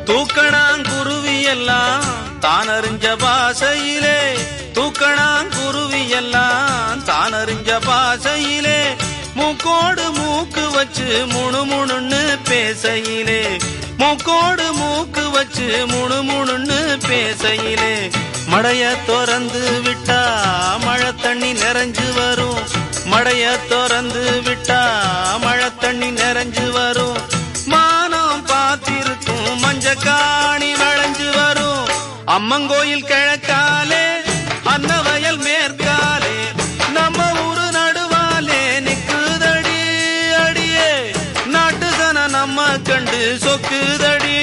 தூக்கணாங்குருவி எல்லாம் தான் அறிஞ்ச பாசையிலே, தூக்கணாங்குருவி எல்லாம் தான் அறிஞ்ச பாசையிலே, மூக்கோடு மூக்கு வச்சு முணுமுணுன்னு பேசையிலே, மூக்கோடு மூக்கு வச்சு முணுமுணுன்னு பேசையிலே, மடைய திறந்து விட்டா மழை தண்ணி நிறைஞ்சு வரும், மடைய திறந்து விட்டா மழை தண்ணி நிறைஞ்சு வரும், மானம் பாத்திருக்கும் மஞ்சக்காணி வளைஞ்சு வரும், அம்மங்கோயில் கிழக்காலே அன்னவயல் மேற்காலே நம்ம ஊரு நடுவாலே நிக்குதடி அடியே, நாட்டு சன நம்ம கண்டு சொக்குதடி.